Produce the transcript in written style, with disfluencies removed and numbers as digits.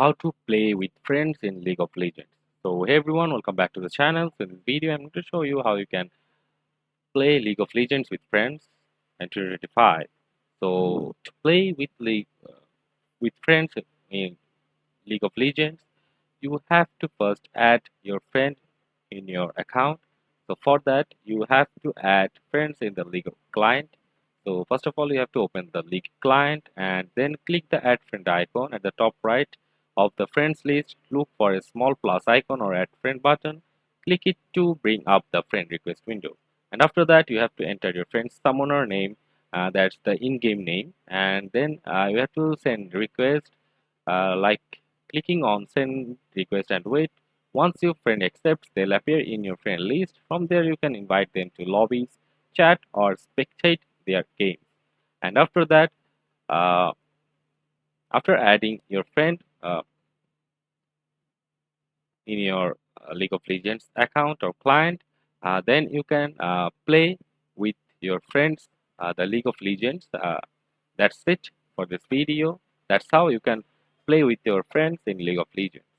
how to play with friends in League of Legends. So hey everyone, welcome back to the channel. So in this video, I'm going to show you how you can play League of Legends with friends in 2025. So to play with friends in League of Legends, you have to first add your friend in your account. So for that, you have to add friends in the League client. So first of all, you have to open the League client and then click the add friend icon at the top right of the friends list. Look for a small plus icon or add friend button. Click it to bring up the friend request window. And after that, you have to enter your friend's summoner name. That's the in-game name. And then you have to send request like clicking on send request and wait. Once your friend accepts, they'll appear in your friend list. From there, you can invite them to lobbies, chat, or spectate their game. And after that, uh, after adding your friend in your League of Legends account or client, then you can play with your friends the League of Legends. That's it for this video. That's how you can play with your friends in League of Legends.